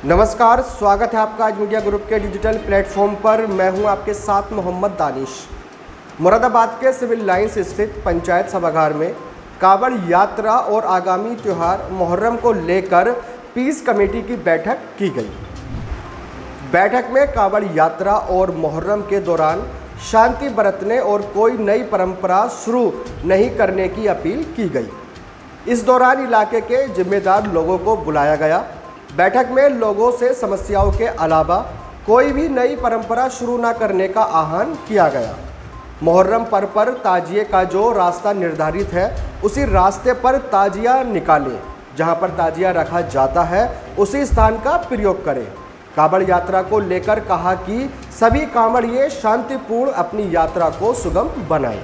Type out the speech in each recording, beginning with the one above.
नमस्कार, स्वागत है आपका आज मीडिया ग्रुप के डिजिटल प्लेटफॉर्म पर। मैं हूं आपके साथ मोहम्मद दानिश। मुरादाबाद के सिविल लाइंस स्थित पंचायत सभागार में कावड़ यात्रा और आगामी त्यौहार मुहर्रम को लेकर पीस कमेटी की बैठक की गई। बैठक में कावड़ यात्रा और मुहर्रम के दौरान शांति बरतने और कोई नई परंपरा शुरू नहीं करने की अपील की गई। इस दौरान इलाके के जिम्मेदार लोगों को बुलाया गया। बैठक में लोगों से समस्याओं के अलावा कोई भी नई परंपरा शुरू न करने का आह्वान किया गया। मुहर्रम पर्व पर ताजिए का जो रास्ता निर्धारित है उसी रास्ते पर ताजिया निकालें। जहां पर ताजिया रखा जाता है उसी स्थान का प्रयोग करें। कावड़ यात्रा को लेकर कहा कि सभी कांवड़िए शांतिपूर्ण अपनी यात्रा को सुगम बनाएं।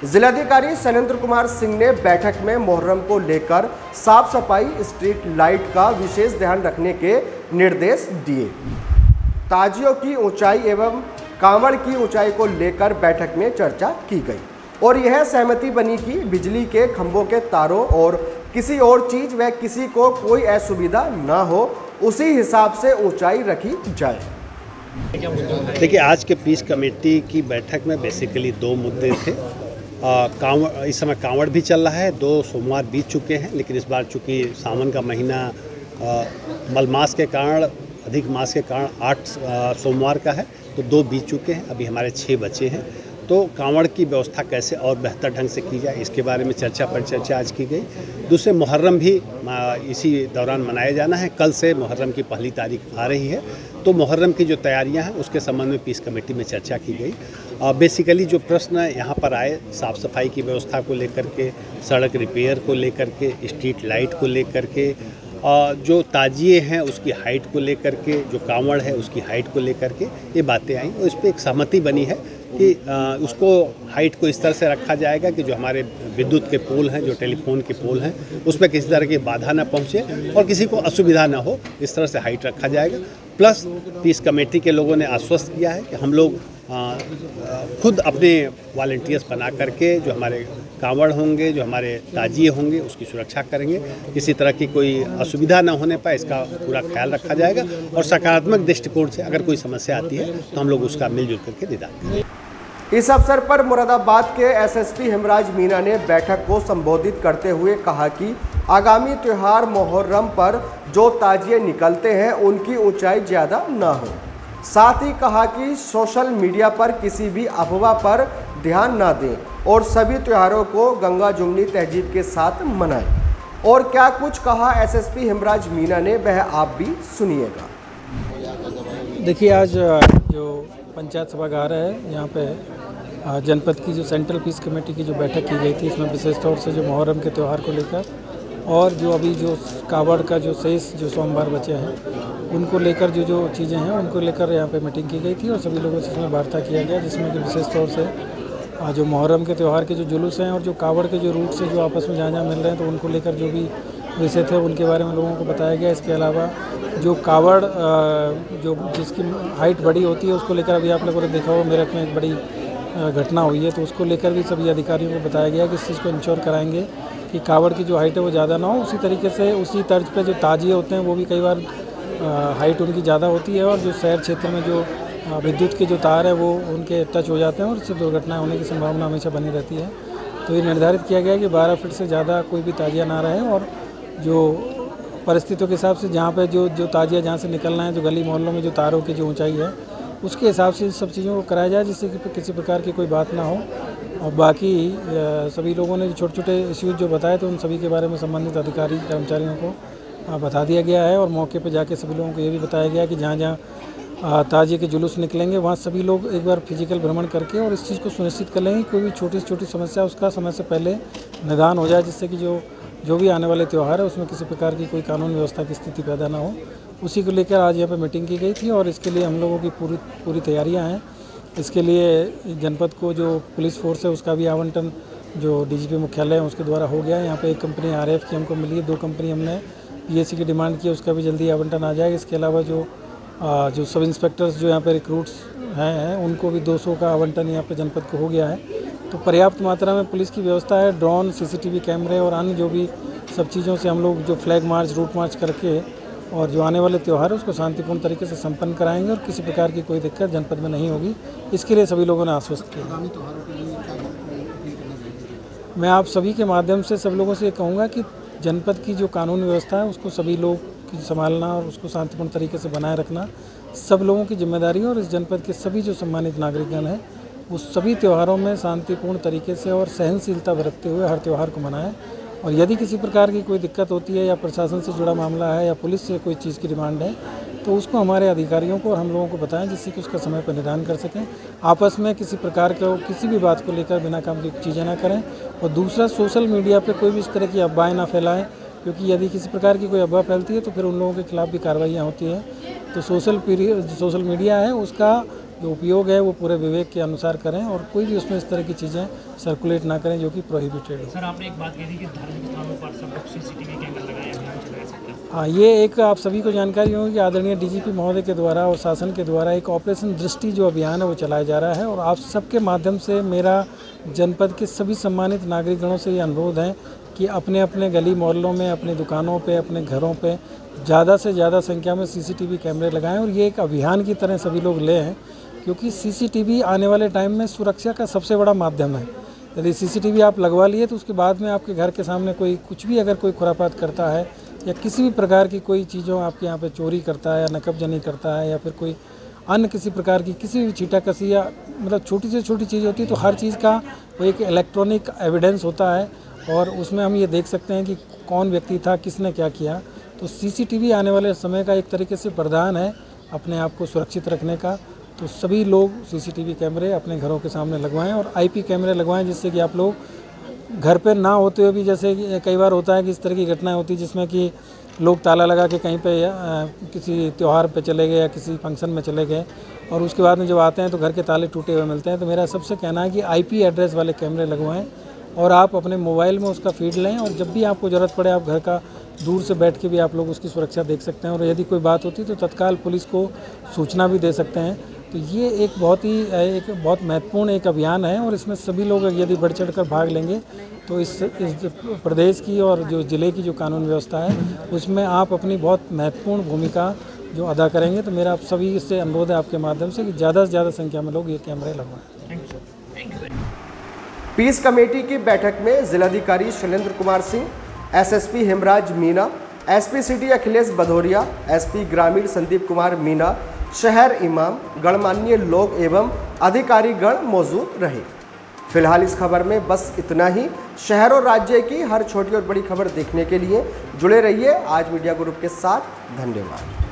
जिलाधिकारी शैलेंद्र कुमार सिंह ने बैठक में मुहर्रम को लेकर साफ सफाई, स्ट्रीट लाइट का विशेष ध्यान रखने के निर्देश दिए। ताजियों की ऊंचाई एवं कांवड़ की ऊंचाई को लेकर बैठक में चर्चा की गई और यह सहमति बनी कि बिजली के खंभों के तारों और किसी और चीज व किसी को कोई असुविधा न हो, उसी हिसाब से ऊंचाई रखी जाए। देखिए, आज के पीस कमेटी की बैठक में बेसिकली दो मुद्दे थे। इस समय कांवड़ भी चल रहा है, 2 सोमवार बीत चुके हैं, लेकिन इस बार चूँकि सावन का महीना मलमास के कारण, अधिक मास के कारण 8 सोमवार का है, तो 2 बीत चुके हैं, अभी हमारे 6 बचे हैं। तो कांवड़ की व्यवस्था कैसे और बेहतर ढंग से की जाए, इसके बारे में चर्चा आज की गई। दूसरे, मुहर्रम भी इसी दौरान मनाया जाना है। कल से मुहर्रम की पहली तारीख आ रही है, तो मुहर्रम की जो तैयारियां हैं उसके संबंध में पीस कमेटी में चर्चा की गई। बेसिकली जो प्रश्न यहाँ पर आए, साफ़ सफाई की व्यवस्था को लेकर के, सड़क रिपेयर को लेकर के, स्ट्रीट लाइट को लेकर के, जो ताजिए हैं उसकी हाइट को लेकर के, जो कांवड़ है उसकी हाइट को लेकर के ये बातें आई और इस पर एक सहमति बनी है कि उसको हाइट को इस तरह से रखा जाएगा कि जो हमारे विद्युत के पोल हैं, जो टेलीफोन के पोल हैं, उसमें किसी तरह की बाधा ना पहुंचे और किसी को असुविधा ना हो, इस तरह से हाइट रखा जाएगा। प्लस पीस कमेटी के लोगों ने आश्वस्त किया है कि हम लोग खुद अपने वॉलंटियर्स बना करके जो हमारे कांवड़ होंगे, जो हमारे ताजिए होंगे, उसकी सुरक्षा करेंगे। किसी तरह की कोई असुविधा न होने पाए, इसका पूरा ख्याल रखा जाएगा और सकारात्मक दृष्टिकोण से अगर कोई समस्या आती है तो हम लोग उसका मिलजुल करके निदान करेंगे। इस अवसर पर मुरादाबाद के एसएसपी हेमराज मीना ने बैठक को संबोधित करते हुए कहा कि आगामी त्यौहार मुहर्रम पर जो ताजिए निकलते हैं उनकी ऊंचाई ज़्यादा न हो। साथ ही कहा कि सोशल मीडिया पर किसी भी अफवाह पर ध्यान न दें और सभी त्योहारों को गंगा जुमनी तहजीब के साथ मनाएं। और क्या कुछ कहा एसएसपी हेमराज मीना ने, वह आप भी सुनिएगा। देखिए, आज जो पंचायत सभागार है, यहाँ पे जनपद की जो सेंट्रल पीस कमेटी की जो बैठक की गई थी, इसमें विशेष तौर से जो मुहर्रम के त्यौहार को लेकर और जो अभी जो कावड़ का जो शेष जो सोमवार बचे हैं उनको लेकर जो चीज़ें हैं उनको लेकर यहाँ पे मीटिंग की गई थी और सभी लोगों से इसमें वार्ता किया गया, जिसमें कि विशेष तौर से जो मुहर्रम के त्यौहार के जो जुलूस हैं और जो कावड़ के जो रूट से जो आपस में जहाँ मिल रहे हैं तो उनको लेकर जो भी विषय थे उनके बारे में लोगों को बताया गया। इसके अलावा जो कावड़ जो जिसकी हाइट बड़ी होती है उसको लेकर अभी आप लोगों ने देखा हो, मेरठ में एक बड़ी घटना हुई है, तो उसको लेकर भी सभी अधिकारियों को बताया गया कि इस चीज़ को इंश्योर कराएंगे कि कावड़ की जो हाइट है वो ज़्यादा ना हो। उसी तरीके से उसी तर्ज पे जो ताजिए होते हैं वो भी कई बार हाइट उनकी ज़्यादा होती है और जो शहर क्षेत्र में जो विद्युत के जो तार है वो उनके टच हो जाते हैं और इससे दुर्घटनाएं होने की संभावना हमेशा बनी रहती है। तो ये निर्धारित किया गया कि 12 फीट से ज़्यादा कोई भी ताजिया ना रहे और जो परिस्थितियों के हिसाब से जहाँ पे जो ताजिया जहाँ से निकलना है, जो गली मोहल्लों में जो तारों की जो ऊँचाई है उसके हिसाब से सब चीज़ों को कराया जाए, जिससे कि किसी प्रकार की कोई बात ना हो। और बाकी सभी लोगों ने छोटे छोटे इश्यूज जो बताए तो उन सभी के बारे में संबंधित अधिकारी कर्मचारियों को बता दिया गया है और मौके पर जाके सभी लोगों को ये भी बताया गया कि जहाँ जहाँ ताजिए के जुलूस निकलेंगे वहाँ सभी लोग एक बार फिजिकल भ्रमण करके और इस चीज़ को सुनिश्चित कर लेंगे कोई भी छोटी से छोटी समस्या उसका समय से पहले निदान हो जाए, जिससे कि जो भी आने वाले त्यौहार है उसमें किसी प्रकार की कोई कानून व्यवस्था की स्थिति पैदा ना हो। उसी को लेकर आज यहाँ पे मीटिंग की गई थी और इसके लिए हम लोगों की पूरी तैयारियाँ हैं। इसके लिए जनपद को जो पुलिस फोर्स है उसका भी आवंटन जो डीजीपी मुख्यालय है उसके द्वारा हो गया है। यहाँ पे एक कंपनी आरएफ की हमको मिली है, 2 कंपनी हमने पीएससी की डिमांड की, उसका भी जल्दी आवंटन आ जाएगा। इसके अलावा जो सब इंस्पेक्टर्स जो यहाँ पे रिक्रूट्स हैं उनको भी 200 का आवंटन यहाँ पे जनपद को हो गया है। तो पर्याप्त मात्रा में पुलिस की व्यवस्था है, ड्रोन, सीसीटीवी कैमरे और अन्य जो भी सब चीज़ों से हम लोग जो फ्लैग मार्च, रूट मार्च करके और जो आने वाले त्यौहार है उसको शांतिपूर्ण तरीके से संपन्न कराएंगे और किसी प्रकार की कोई दिक्कत जनपद में नहीं होगी, इसके लिए सभी लोगों ने आश्वस्त किया। मैं आप सभी के माध्यम से सब लोगों से ये कहूँगा कि जनपद की जो कानून व्यवस्था है उसको सभी लोग संभालना और उसको शांतिपूर्ण तरीके से बनाए रखना सब लोगों की जिम्मेदारी है। और इस जनपद के सभी जो सम्मानित नागरिकगण हैं वो सभी त्योहारों में शांतिपूर्ण तरीके से और सहनशीलता बरतते हुए हर त्यौहार को मनाएं। और यदि किसी प्रकार की कोई दिक्कत होती है या प्रशासन से जुड़ा मामला है या पुलिस से कोई चीज़ की डिमांड है तो उसको हमारे अधिकारियों को और हम लोगों को बताएं, जिससे कि उसका समय पर निदान कर सकें। आपस में किसी प्रकार के किसी भी बात को लेकर बिना काम की चीज़ें ना करें। और दूसरा, सोशल मीडिया पे कोई भी इस तरह की अफवाहें ना फैलाएं, क्योंकि यदि किसी प्रकार की कोई अफवाह फैलती है तो फिर उन लोगों के खिलाफ भी कार्रवाइयाँ होती हैं। तो सोशल मीडिया है उसका जो उपयोग है वो पूरे विवेक के अनुसार करें और कोई भी उसमें इस तरह की चीज़ें सर्कुलेट ना करें जो कि प्रोहिबिटेड हो। सर, आपने एक बात कही थी कि धार्मिक स्थानों पर सब लोग सीसीटीवी कैमरा लगाए अभियान चलाया सकते हैं। हाँ, ये एक आप सभी को जानकारी होगी कि आदरणीय डीजीपी महोदय के द्वारा और शासन के द्वारा एक ऑपरेशन दृष्टि जो अभियान है वो चलाया जा रहा है। और आप सबके माध्यम से मेरा जनपद के सभी सम्मानित नागरिकगणों से ये अनुरोध है कि अपने अपने गली मोहल्लों में, अपनी दुकानों पे, अपने घरों पे ज़्यादा से ज़्यादा संख्या में सीसीटीवी कैमरे लगाएं और ये एक अभियान की तरह सभी लोग ले हैं, क्योंकि सीसीटीवी आने वाले टाइम में सुरक्षा का सबसे बड़ा माध्यम है। यदि सीसीटीवी आप लगवा लिए तो उसके बाद में आपके घर के सामने कोई कुछ भी अगर कोई खुरापात करता है या किसी भी प्रकार की कोई चीज़ों आपके यहाँ पे चोरी करता है या नकबजनी करता है या फिर कोई अन्य किसी प्रकार की किसी भी छींटाकसी या मतलब छोटी से छोटी चीज़ होती है तो हर चीज़ का वो एक इलेक्ट्रॉनिक एविडेंस होता है और उसमें हम ये देख सकते हैं कि कौन व्यक्ति था, किसने क्या किया। तो सीसीटीवी आने वाले समय का एक तरीके से वरदान है अपने आप को सुरक्षित रखने का। तो सभी लोग सीसीटीवी कैमरे अपने घरों के सामने लगवाएं और आईपी कैमरे लगवाएं, जिससे कि आप लोग घर पे ना होते हुए भी, जैसे कई बार होता है कि इस तरह की घटनाएं होती है जिसमें कि लोग ताला लगा के कहीं पे किसी त्यौहार पे चले गए या किसी फंक्शन में चले गए और उसके बाद में जब आते हैं तो घर के ताले टूटे हुए मिलते हैं। तो मेरा सबसे कहना है कि आईपी एड्रेस वाले कैमरे लगवाएं और आप अपने मोबाइल में उसका फीड लें और जब भी आपको ज़रूरत पड़े आप घर का दूर से बैठ के भी आप लोग उसकी सुरक्षा देख सकते हैं और यदि कोई बात होती है तो तत्काल पुलिस को सूचना भी दे सकते हैं। तो ये एक बहुत महत्वपूर्ण एक अभियान है और इसमें सभी लोग यदि बढ़ चढ़ कर भाग लेंगे तो इस प्रदेश की और जो ज़िले की जो कानून व्यवस्था है उसमें आप अपनी बहुत महत्वपूर्ण भूमिका जो अदा करेंगे। तो मेरा आप सभी से अनुरोध है आपके माध्यम से कि ज़्यादा से ज़्यादा संख्या में लोग ये कैमरे लगवाएं। पीस कमेटी की बैठक में जिलाधिकारी Shailendra Kumar Singh, SSP Hemraj Meena, SP city Akhilesh Bhadauria, SP ग्रामीण संदीप कुमार मीना, शहर इमाम, गणमान्य लोग एवं अधिकारीगण मौजूद रहे। फिलहाल इस खबर में बस इतना ही। शहर और राज्य की हर छोटी और बड़ी खबर देखने के लिए जुड़े रहिए आज मीडिया ग्रुप के साथ। धन्यवाद।